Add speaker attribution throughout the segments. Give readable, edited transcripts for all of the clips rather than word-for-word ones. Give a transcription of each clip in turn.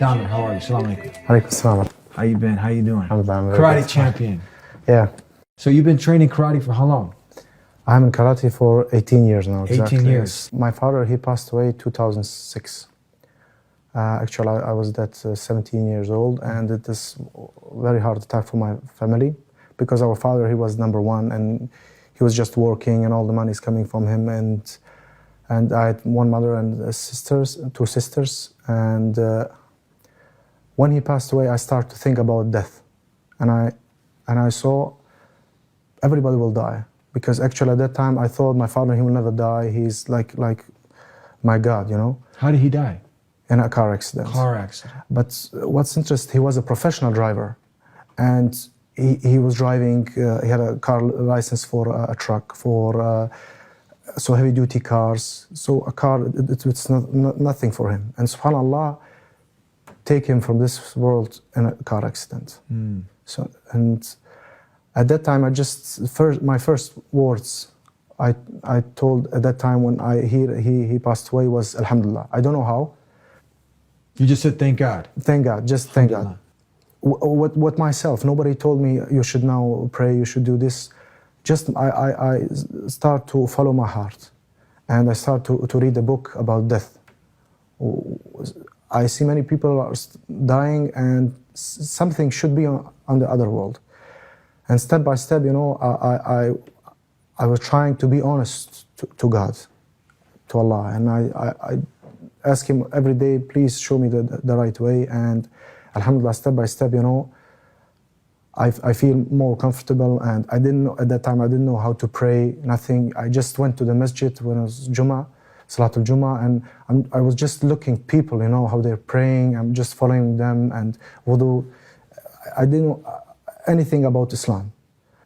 Speaker 1: Damir, how are you? Assalamu alaikum.
Speaker 2: Alaikum salam.
Speaker 1: How you been? How you doing?
Speaker 2: I'm
Speaker 1: Karate champion.
Speaker 2: Yeah.
Speaker 1: So you've been training karate for how long?
Speaker 2: I'm in karate for 18 years now.
Speaker 1: 18 years.
Speaker 2: My father, he passed away in 2006. Actually, I was 17 years old, and it is very hard attack for my family because our father, he was number one, and he was just working, and all the money is coming from him. And I had one mother and two sisters, and when he passed away, I started to think about death, and I saw everybody will die, because actually at that time I thought my father, he will never die. He's like my God, you know.
Speaker 1: How did he die?
Speaker 2: In a car accident.
Speaker 1: Car accident.
Speaker 2: But what's interesting, he was a professional driver, and he was driving. He had a car license for a truck, for so heavy duty cars. So a car, it's nothing for him. And subhanallah, take him from this world in a car accident. So, and at that time, my first words I told at that time when he passed away was Alhamdulillah. I don't know how.
Speaker 1: You just said thank God.
Speaker 2: Thank God, just thank God. What myself, nobody told me you should now pray, you should do this. Just I start to follow my heart, and I start to read a book about death. I see many people are dying, and something should be on the other world. And step by step, you know, I was trying to be honest to God, to Allah, and I ask Him every day, please show me the right way. And Alhamdulillah, step by step, you know, I feel more comfortable. And I didn't know, at that time, I didn't know how to pray, nothing. I just went to the masjid when it was Jummah, Salatul Jummah, and I was just looking people, you know, how they're praying. I'm just following them, and wudu. I didn't know anything about Islam.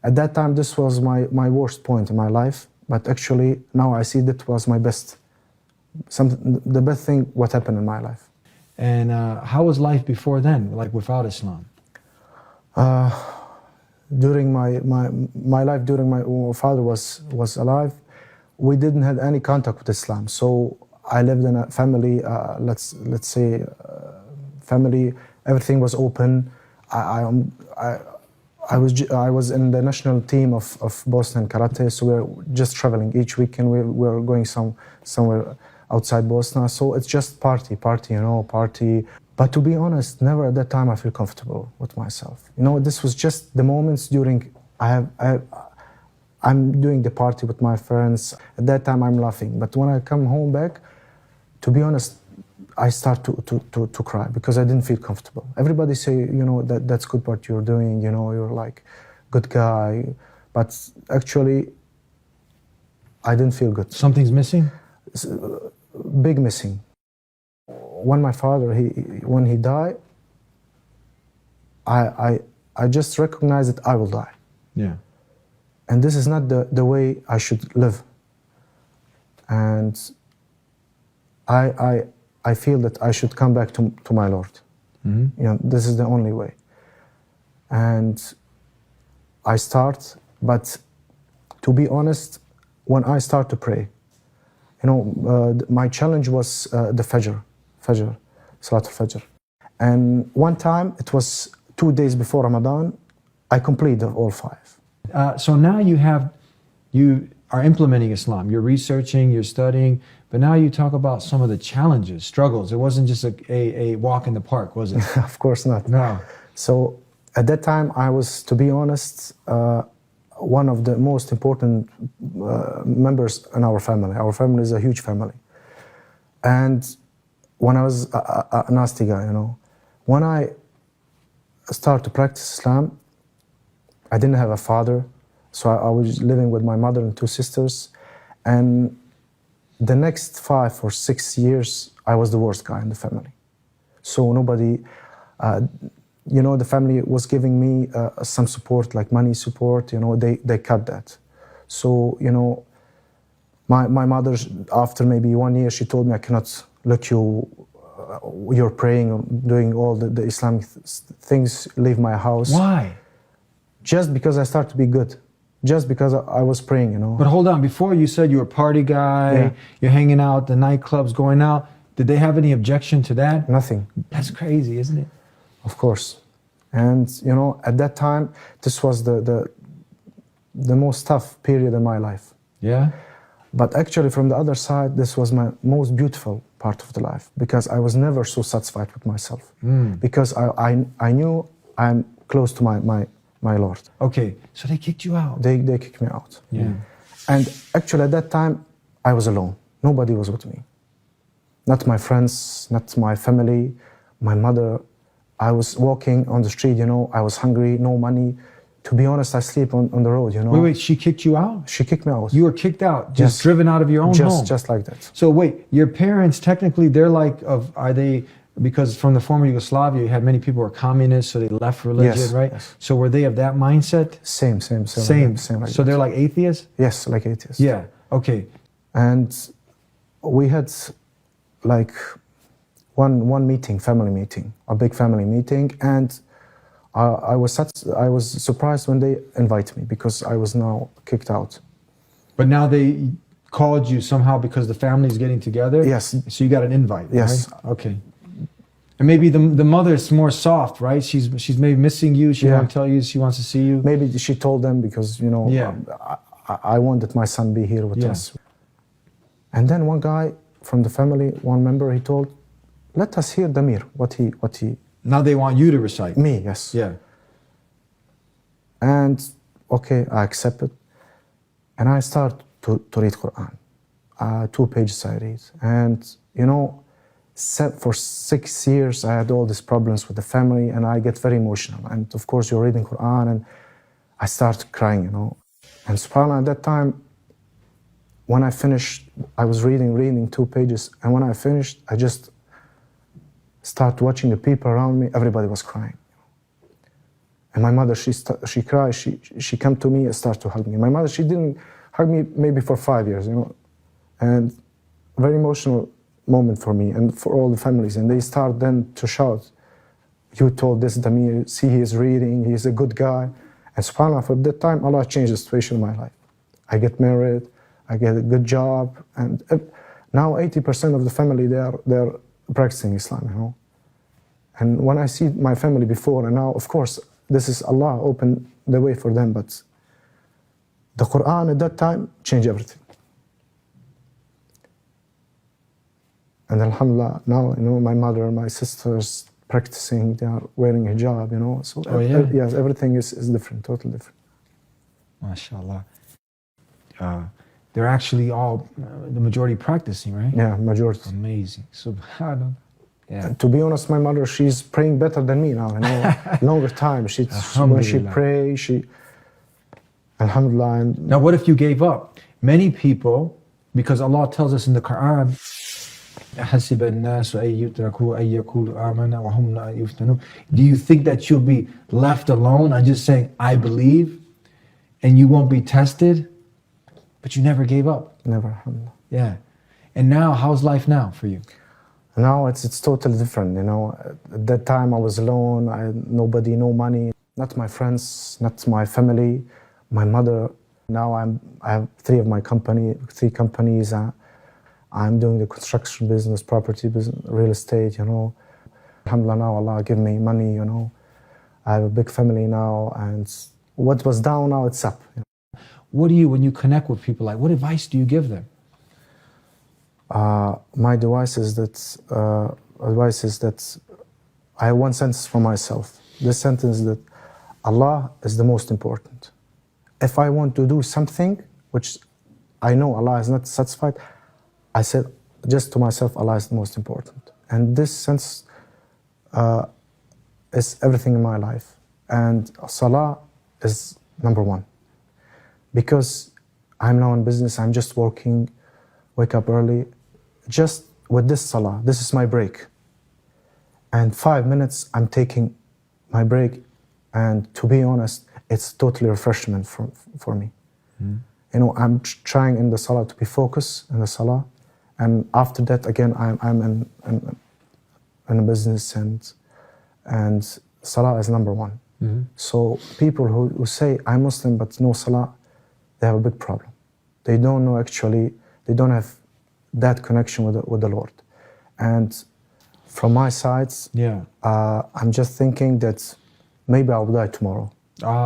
Speaker 2: At that time, this was my worst point in my life, but actually now I see that was my best, the best thing what happened in my life.
Speaker 1: And how was life before then, like without Islam?
Speaker 2: During my life, during my father was alive, we didn't have any contact with Islam. So I lived in a family, let's say, family. Everything was open. I was in the national team of Boston Karate, so we're just traveling each weekend. We're going somewhere outside Boston. So it's just party, you know, party. But to be honest, never at that time I feel comfortable with myself. You know, this was just the moments during I'm doing the party with my friends. At that time I'm laughing. But when I come home back, to be honest, I start to cry because I didn't feel comfortable. Everybody say, you know, that's good what you're doing, you know, you're like good guy. But actually, I didn't feel good.
Speaker 1: Something's missing?
Speaker 2: Big missing. When my father, when he died, I just recognized that I will die.
Speaker 1: Yeah.
Speaker 2: And this is not the way I should live. And I feel that I should come back to my Lord. Mm-hmm. You know, this is the only way. And I start, but to be honest, when I start to pray, you know, my challenge was the Fajr, Salatul Fajr. And one time, it was 2 days before Ramadan, I completed all 5.
Speaker 1: So now you are implementing Islam. You're researching, you're studying, but now you talk about some of the challenges, struggles. It wasn't just a walk in the park, was it?
Speaker 2: Of course not.
Speaker 1: No.
Speaker 2: So at that time, I was, to be honest, one of the most important members in our family. Our family is a huge family. And when I was a nasty guy, you know, when I started to practice Islam, I didn't have a father. So I was living with my mother and 2 sisters. And the next 5 or 6 years, I was the worst guy in the family. So nobody, you know, the family was giving me some support, like money support, you know, they cut that. So, you know, my mother, after maybe 1 year, she told me, I cannot let you're praying, doing all the Islamic things, leave my house.
Speaker 1: Why?
Speaker 2: Just because I started to be good. Just because I was praying, you know.
Speaker 1: But hold on, before you said you were a party guy,
Speaker 2: yeah.
Speaker 1: You're hanging out, the nightclubs, going out. Did they have any objection to that?
Speaker 2: Nothing.
Speaker 1: That's crazy, isn't it?
Speaker 2: Of course. And you know, at that time, this was the most tough period in my life.
Speaker 1: Yeah.
Speaker 2: But actually, from the other side, this was my most beautiful part of the life, because I was never so satisfied with myself. Because I knew I'm close to my Lord.
Speaker 1: Okay, so they kicked you out.
Speaker 2: They kicked me out.
Speaker 1: Yeah.
Speaker 2: And actually, at that time, I was alone. Nobody was with me. Not my friends, not my family, my mother. I was walking on the street, you know, I was hungry, no money. To be honest, I sleep on the road, you know.
Speaker 1: Wait, she kicked you out?
Speaker 2: She kicked me out.
Speaker 1: You were kicked out, just
Speaker 2: Yes.
Speaker 1: driven out of your own home?
Speaker 2: Just like that.
Speaker 1: So wait, your parents, technically, they're like, are they, because from the former Yugoslavia, you had many people who were communists, so they left religion,
Speaker 2: Yes,
Speaker 1: right?
Speaker 2: yes.
Speaker 1: So were they of that mindset?
Speaker 2: Same.
Speaker 1: Same.
Speaker 2: Like
Speaker 1: So
Speaker 2: that.
Speaker 1: they're like atheists?
Speaker 2: Yes, like atheists.
Speaker 1: Yeah, okay.
Speaker 2: And we had like one meeting, family meeting, a big family meeting, and I was surprised when they invited me, because I was now kicked out.
Speaker 1: But now they called you somehow because the family's getting together?
Speaker 2: Yes.
Speaker 1: So you got an invite,
Speaker 2: Yes.
Speaker 1: right? Okay. And maybe the mother's more soft, right? She's maybe missing you. She
Speaker 2: Yeah.
Speaker 1: won't tell you. She wants to see you.
Speaker 2: Maybe she told them, because you know,
Speaker 1: Yeah.
Speaker 2: I wanted my son be here with
Speaker 1: Yeah.
Speaker 2: us. And then one guy from the family, one member, he told, "Let us hear Demir, what he."
Speaker 1: Now they want you to recite.
Speaker 2: Me, yes.
Speaker 1: Yeah.
Speaker 2: And okay, I accepted, and I start to read Quran. 2 pages I read, and you know, for 6 years I had all these problems with the family, and I get very emotional. And of course, you're reading Quran, and I start crying, you know. And subhanAllah, at that time, when I finished, I was reading 2 pages, and when I finished, I just start watching the people around me. Everybody was crying. And my mother, she cried, she came to me and started to hug me. My mother, she didn't hug me maybe for 5 years, you know. And very emotional moment for me and for all the families. And they start then to shout, "You told this Demir, see he is reading, he is a good guy." And subhanAllah, for that time, Allah changed the situation in my life. I get married, I get a good job, and now 80% of the family, they're practicing Islam, you know. And when I see my family before and now, of course, this is Allah opened the way for them, but the Quran at that time changed everything. And alhamdulillah, now, you know, my mother, my sisters practicing, they are wearing hijab, you know. So yes, everything is different, totally different.
Speaker 1: MashaAllah. They're actually all, the majority practicing, right?
Speaker 2: Yeah, majority.
Speaker 1: Amazing. Subhanallah. Yeah.
Speaker 2: And to be honest, my mother, she's praying better than me now, you know. Longer time. When she
Speaker 1: Alhamdulillah.
Speaker 2: prays, alhamdulillah. And
Speaker 1: Now, what if you gave up? Many people, because Allah tells us in the Quran, حَسِبَ النَّاسُ أَن يُتْرَكُوا أَن يَقُولُوا آمَنَّا وَهُمْ لَا يُفْتَنُونَ. Do you think that you'll be left alone and just saying, "I believe," and you won't be tested? But you never gave up.
Speaker 2: never, alhamdulillah.
Speaker 1: Yeah. And now, how's life now for you?
Speaker 2: Now it's totally different, you know. At that time I was alone, I had nobody, no money, not my friends, not my family, my mother. Now I have three companies. I'm doing the construction business, property business, real estate, you know. Alhamdulillah, now Allah give me money, you know. I have a big family now, and what was down now it's up. You know.
Speaker 1: What do you, when you connect with people, like what advice do you give them?
Speaker 2: My advice is that I have one sentence for myself. This sentence that Allah is the most important. If I want to do something which I know Allah is not satisfied, I said just to myself, Allah is the most important. And this sense is everything in my life. And Salah is number one. Because I'm now in business, I'm just working, wake up early. Just with this Salah, this is my break. And 5 minutes, I'm taking my break. And to be honest, it's totally refreshment for me. Mm. You know, I'm trying in the Salah to be focused in the Salah. And after that, again, I'm in a business, and Salah is number one. Mm-hmm. So people who say, I'm Muslim, but no Salah, they have a big problem. They don't know actually, they don't have that connection with the Lord. And from my side,
Speaker 1: Yeah.
Speaker 2: I'm just thinking that maybe I will die tomorrow.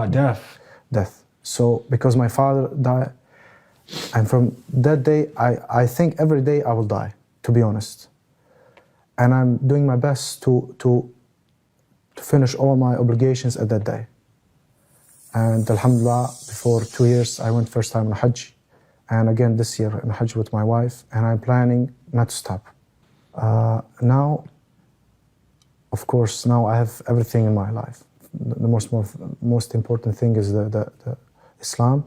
Speaker 2: Death. So because my father died, and from that day, I think every day I will die, to be honest. And I'm doing my best to finish all my obligations at that day. And alhamdulillah, before 2 years, I went first time on Hajj, and again this year on Hajj with my wife, and I'm planning not to stop. Now, of course, now I have everything in my life. The most important thing is the Islam,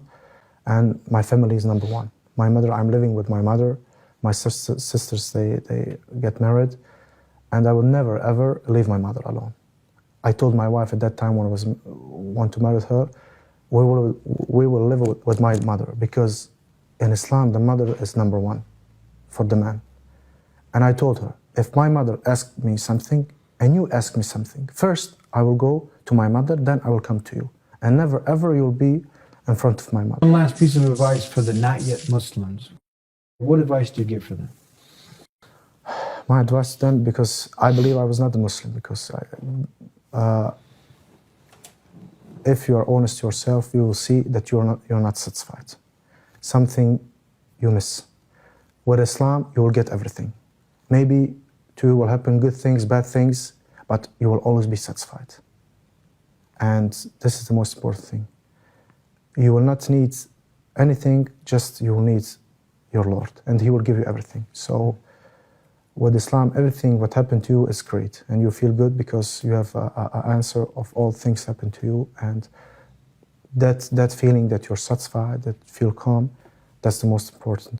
Speaker 2: and my family is number one. My mother, I'm living with my mother. My sisters, they get married, and I will never ever leave my mother alone. I told my wife at that time when I want to marry her, we will live with my mother, because in Islam the mother is number one for the man. And I told her, if my mother asked me something and you ask me something, first I will go to my mother, then I will come to you, and never ever you'll be in front of my mother.
Speaker 1: One last piece of advice for the not yet Muslims. What advice do you give for them?
Speaker 2: My advice to them, because I believe I was not a Muslim, because if you are honest to yourself, you will see that you're not satisfied. Something you miss. With Islam, you will get everything. Maybe to you will happen good things, bad things, but you will always be satisfied. And this is the most important thing. You will not need anything, just you will need your Lord, and He will give you everything. So with Islam, everything what happened to you is great, and you feel good because you have an answer of all things happen to you, and that feeling that you're satisfied, that feel calm, that's the most important.